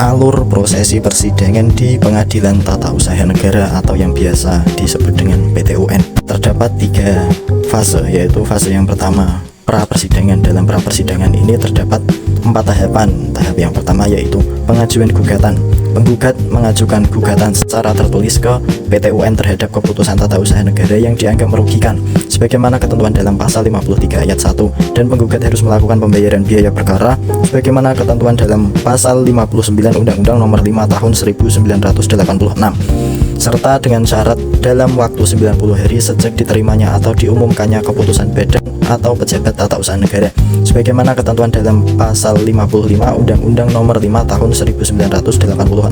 alur prosesi persidangan di Pengadilan Tata Usaha Negara atau yang biasa disebut dengan PT UN. Terdapat 3 fase, yaitu fase yang pertama pra persidangan. Dalam pra persidangan ini terdapat 4 tahapan. Tahap yang pertama yaitu pengajuan gugatan. Penggugat mengajukan gugatan secara tertulis ke PT UN terhadap keputusan tata usaha negara yang dianggap merugikan sebagaimana ketentuan dalam pasal 53 ayat 1, dan penggugat harus melakukan pembayaran biaya perkara sebagaimana ketentuan dalam pasal 59 Undang-Undang Nomor 5 Tahun 1986, serta dengan syarat dalam waktu 90 hari sejak diterimanya atau diumumkannya keputusan badan atau pejabat tata usaha negara sebagaimana ketentuan dalam pasal 55 Undang-Undang Nomor 5 Tahun 1986.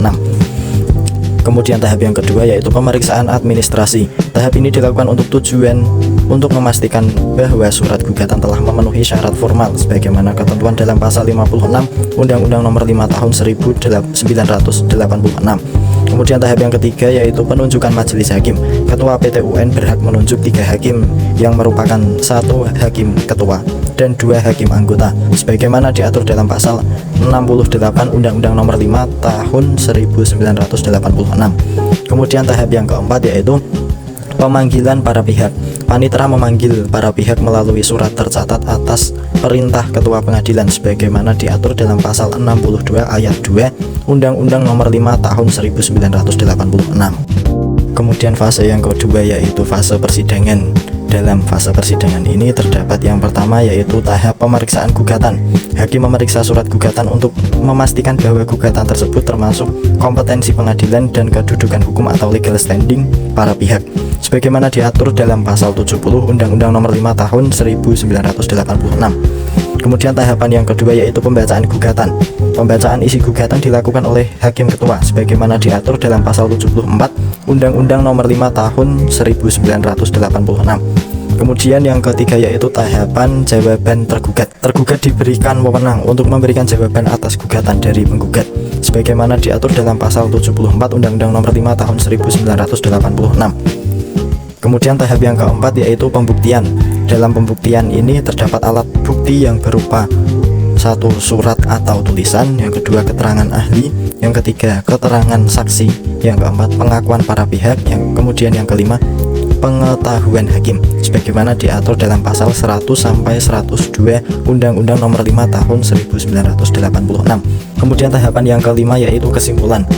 Kemudian tahap yang kedua yaitu pemeriksaan administrasi. Tahap ini dilakukan untuk memastikan bahwa surat gugatan telah memenuhi syarat formal sebagaimana ketentuan dalam pasal 56 Undang-Undang Nomor 5 Tahun 1986. Kemudian tahap yang ketiga yaitu penunjukan majelis hakim. Ketua PT UN berhak menunjuk 3 hakim yang merupakan 1 hakim ketua dan 2 hakim anggota sebagaimana diatur dalam pasal 68 Undang-Undang Nomor 5 Tahun 1986. Kemudian tahap yang keempat yaitu pemanggilan para pihak. Panitera memanggil para pihak melalui surat tercatat atas perintah ketua pengadilan sebagaimana diatur dalam pasal 62 ayat 2 Undang-Undang Nomor 5 Tahun 1986. Kemudian fase yang kedua yaitu fase persidangan. Dalam fase persidangan ini terdapat yang pertama yaitu tahap pemeriksaan gugatan. Hakim memeriksa surat gugatan untuk memastikan bahwa gugatan tersebut termasuk kompetensi pengadilan dan kedudukan hukum atau legal standing para pihak sebagaimana diatur dalam pasal 70 Undang-Undang Nomor 5 Tahun 1986. Kemudian tahapan yang kedua yaitu pembacaan gugatan. Pembacaan isi gugatan dilakukan oleh hakim ketua sebagaimana diatur dalam pasal 74 Undang-Undang Nomor 5 Tahun 1986. Kemudian yang ketiga yaitu tahapan jawaban tergugat. Tergugat diberikan wewenang untuk memberikan jawaban atas gugatan dari penggugat sebagaimana diatur dalam pasal 74 Undang-Undang Nomor 5 Tahun 1986. Kemudian tahap yang keempat yaitu pembuktian. Dalam pembuktian ini terdapat alat bukti yang berupa 1 surat atau tulisan, yang kedua keterangan ahli, yang ketiga keterangan saksi, yang keempat pengakuan para pihak, kemudian yang kelima pengetahuan hakim sebagaimana diatur dalam pasal 100 sampai 102 Undang-Undang Nomor 5 Tahun 1986. Kemudian tahapan yang kelima yaitu kesimpulan.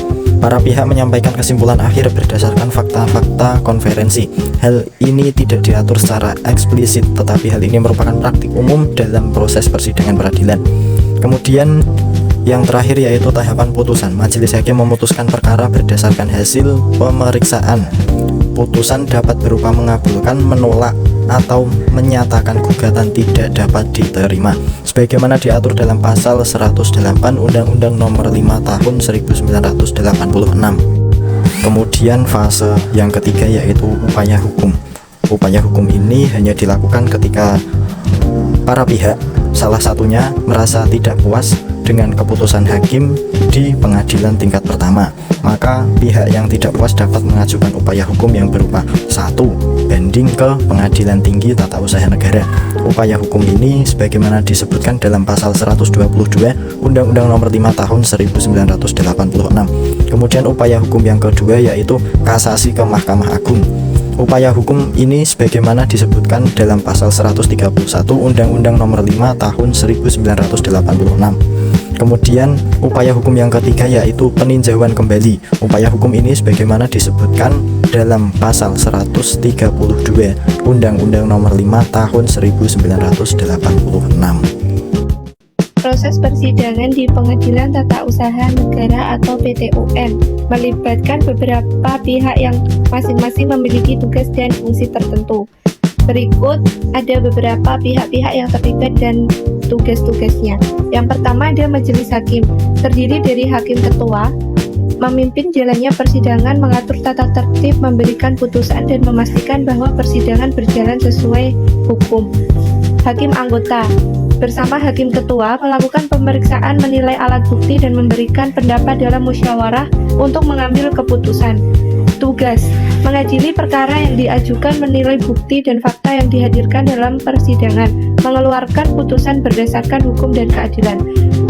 Para pihak menyampaikan kesimpulan akhir berdasarkan fakta-fakta konferensi. Hal ini tidak diatur secara eksplisit, tetapi hal ini merupakan praktik umum dalam proses persidangan peradilan. Kemudian yang terakhir yaitu tahapan putusan. Majelis hakim memutuskan perkara berdasarkan hasil pemeriksaan. Putusan dapat berupa mengabulkan, menolak, atau menyatakan gugatan tidak dapat diterima sebagaimana diatur dalam pasal 108 Undang-Undang Nomor 5 Tahun 1986. Kemudian fase yang ketiga yaitu upaya hukum. Upaya hukum ini hanya dilakukan ketika para pihak, salah satunya merasa tidak puas dengan keputusan hakim di pengadilan tingkat pertama, maka pihak yang tidak puas dapat mengajukan upaya hukum yang berupa 1. Banding ke Pengadilan Tinggi Tata Usaha Negara. Upaya hukum ini sebagaimana disebutkan dalam pasal 122 Undang-Undang Nomor 5 Tahun 1986. Kemudian upaya hukum yang kedua yaitu kasasi ke Mahkamah Agung. Upaya hukum ini sebagaimana disebutkan dalam pasal 131 Undang-Undang Nomor 5 Tahun 1986. Kemudian upaya hukum yang ketiga yaitu peninjauan kembali. Upaya hukum ini sebagaimana disebutkan dalam pasal 132 Undang-Undang Nomor 5 Tahun 1986. Proses persidangan di Pengadilan Tata Usaha Negara atau PT UN melibatkan beberapa pihak yang masing-masing memiliki tugas dan fungsi tertentu. Berikut ada beberapa pihak-pihak yang terlibat dan tugas-tugasnya. Yang pertama ada majelis hakim, terdiri dari hakim ketua, memimpin jalannya persidangan, mengatur tata tertib, memberikan putusan, dan memastikan bahwa persidangan berjalan sesuai hukum. Hakim anggota bersama hakim ketua melakukan pemeriksaan, menilai alat bukti, dan memberikan pendapat dalam musyawarah untuk mengambil keputusan. Tugas: mengadili perkara yang diajukan, menilai bukti dan fakta yang dihadirkan dalam persidangan, mengeluarkan putusan berdasarkan hukum dan keadilan.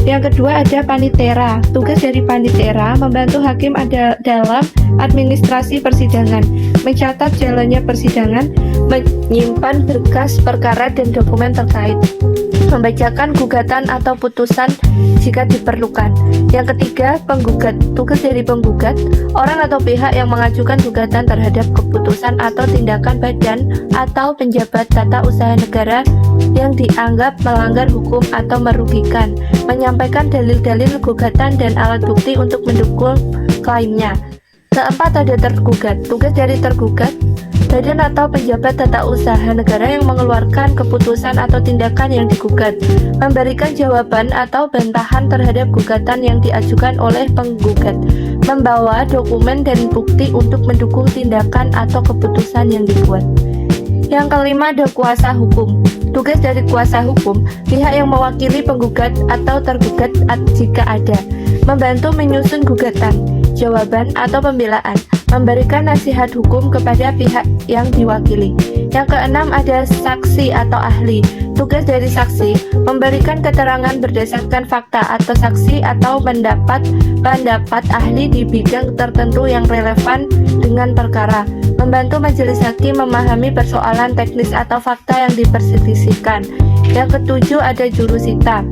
Yang kedua ada panitera. Tugas dari panitera membantu hakim dalam administrasi persidangan, mencatat jalannya persidangan, menyimpan berkas perkara dan dokumen terkait, membacakan gugatan atau putusan jika diperlukan. Yang ketiga, penggugat. Tugas dari penggugat, orang atau pihak yang mengajukan gugatan terhadap keputusan atau tindakan badan atau penjabat tata usaha negara yang dianggap melanggar hukum atau merugikan, menyampaikan dalil-dalil gugatan dan alat bukti untuk mendukung klaimnya. Keempat, ada tergugat. Tugas dari tergugat, badan atau penjabat tata usaha negara yang mengeluarkan keputusan atau tindakan yang digugat, memberikan jawaban atau bantahan terhadap gugatan yang diajukan oleh penggugat, membawa dokumen dan bukti untuk mendukung tindakan atau keputusan yang dibuat. Yang kelima, ada kuasa hukum. Tugas dari kuasa hukum, pihak yang mewakili penggugat atau tergugat jika ada, membantu menyusun gugatan, jawaban atau pembelaan, memberikan nasihat hukum kepada pihak yang diwakili. Yang keenam, ada saksi atau ahli. Tugas dari saksi, memberikan keterangan berdasarkan fakta atau saksi atau pendapat ahli di bidang tertentu yang relevan dengan perkara, membantu majelis hakim memahami persoalan teknis atau fakta yang diperselisihkan. Yang ketujuh, ada jurusita.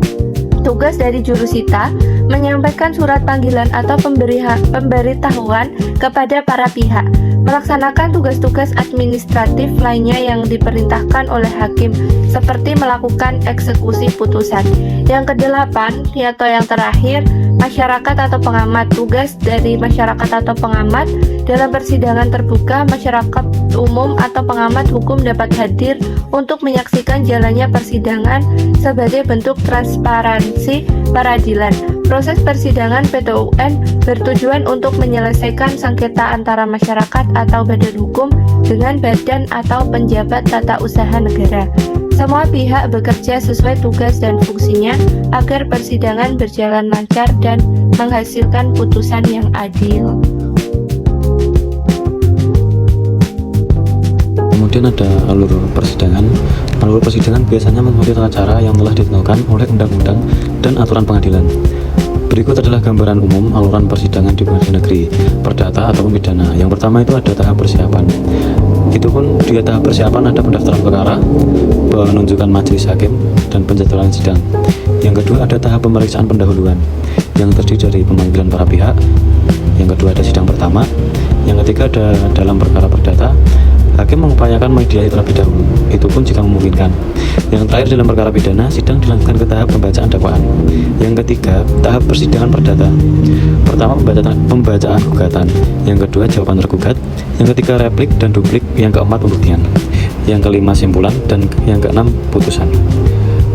Tugas dari jurusita, menyampaikan surat panggilan atau pemberitahuan kepada para pihak, melaksanakan tugas-tugas administratif lainnya yang diperintahkan oleh hakim, seperti melakukan eksekusi putusan. Yang kedelapan, atau yang terakhir, masyarakat atau pengamat. Tugas dari masyarakat atau pengamat, dalam persidangan terbuka, masyarakat umum atau pengamat hukum dapat hadir untuk menyaksikan jalannya persidangan sebagai bentuk transparansi peradilan. Proses persidangan PTUN bertujuan untuk menyelesaikan sengketa antara masyarakat atau badan hukum dengan badan atau penjabat tata usaha negara. Semua pihak bekerja sesuai tugas dan fungsinya agar persidangan berjalan lancar dan menghasilkan putusan yang adil. Kemudian ada alur persidangan. Alur persidangan biasanya mengikuti tata cara yang telah ditentukan oleh undang-undang dan aturan pengadilan. Berikut adalah gambaran umum aluran persidangan di pengadilan negeri, perdata ataupun pidana. Yang pertama itu ada tahap persiapan. Itu pun di tahap persiapan ada pendaftaran perkara, penunjukan majelis hakim, dan penjadwalan sidang. Yang kedua ada tahap pemeriksaan pendahuluan, yang terdiri dari pemanggilan para pihak. Yang kedua ada sidang pertama. Yang ketiga ada dalam perkara perdata, hakim mengupayakan mediasi terlebih dahulu, itu pun jika memungkinkan. Yang terakhir dalam perkara pidana, sidang dilakukan ke tahap pembacaan dakwaan. Yang ketiga, tahap persidangan perdata. Pertama, pembacaan gugatan. Yang kedua, jawaban tergugat. Yang ketiga, replik dan duplik. Yang keempat, pembuktian. Yang kelima, simpulan. Dan yang keenam, putusan.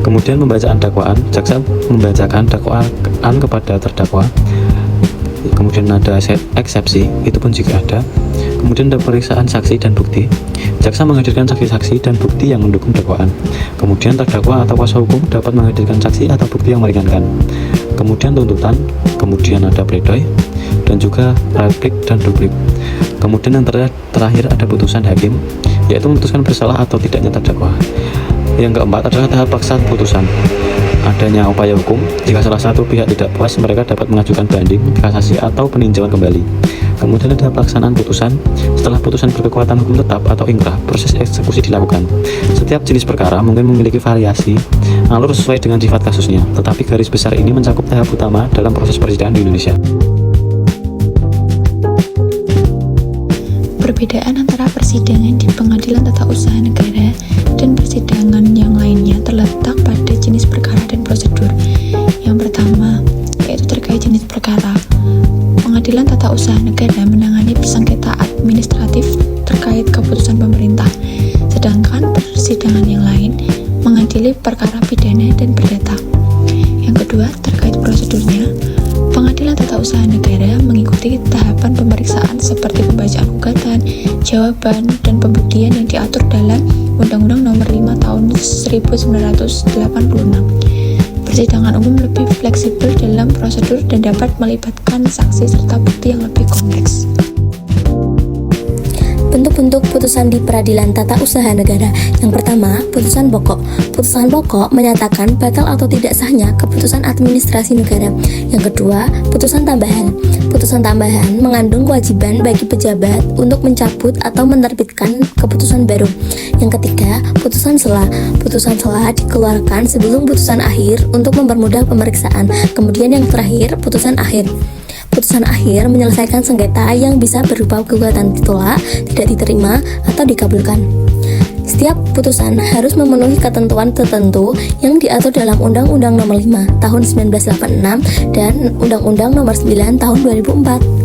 Kemudian pembacaan dakwaan, jaksa membacakan dakwaan kepada terdakwa. Kemudian ada eksepsi, itu pun jika ada. Kemudian ada pemeriksaan saksi dan bukti. Jaksa menghadirkan saksi-saksi dan bukti yang mendukung dakwaan. Kemudian terdakwa atau kuasa hukum dapat menghadirkan saksi atau bukti yang meringankan. Kemudian tuntutan, kemudian ada pledoi, dan juga replik dan duplik. Kemudian yang terakhir ada putusan hakim, yaitu memutuskan bersalah atau tidaknya terdakwa. Yang keempat adalah tahap paksa putusan. Adanya upaya hukum, jika salah satu pihak tidak puas, mereka dapat mengajukan banding, kasasi, atau peninjauan kembali. Kemudian ada pelaksanaan putusan. Setelah putusan berkekuatan hukum tetap atau ingkrah, proses eksekusi dilakukan. Setiap jenis perkara mungkin memiliki variasi alur sesuai dengan sifat kasusnya, tetapi garis besar ini mencakup tahap utama dalam proses persidangan di Indonesia. Perbedaan antara persidangan di pengadilan tata usaha negara dan persidangan yang lainnya terletak pada jenis perkara dan prosedur. Yang pertama, yaitu terkait jenis perkara. Pengadilan tata usaha negara menangani sengketa administratif terkait keputusan pemerintah, sedangkan persidangan yang lain mengadili perkara pidana dan perdata. Yang kedua, terkait prosedurnya, pengadilan tata usaha negara mengikuti tahapan pemeriksaan seperti pembacaan gugatan, jawaban, dan pembuktian yang diatur dalam Undang-Undang Nomor 5 Tahun 1986. Persidangan umum lebih fleksibel dalam prosedur dan dapat melibatkan saksi serta bukti yang lebih kompleks. Bentuk-bentuk putusan di peradilan tata usaha negara. Yang pertama, putusan pokok. Putusan pokok menyatakan batal atau tidak sahnya keputusan administrasi negara. Yang kedua, putusan tambahan. Putusan tambahan mengandung kewajiban bagi pejabat untuk mencabut atau menerbitkan keputusan baru. Yang ketiga, putusan sela. Putusan sela dikeluarkan sebelum putusan akhir untuk mempermudah pemeriksaan. Kemudian yang terakhir, putusan akhir. Putusan akhir menyelesaikan sengketa yang bisa berupa gugatan ditolak, tidak diterima, atau dikabulkan. Setiap putusan harus memenuhi ketentuan tertentu yang diatur dalam Undang-Undang Nomor 5 Tahun 1986 dan Undang-Undang Nomor 9 Tahun 2004.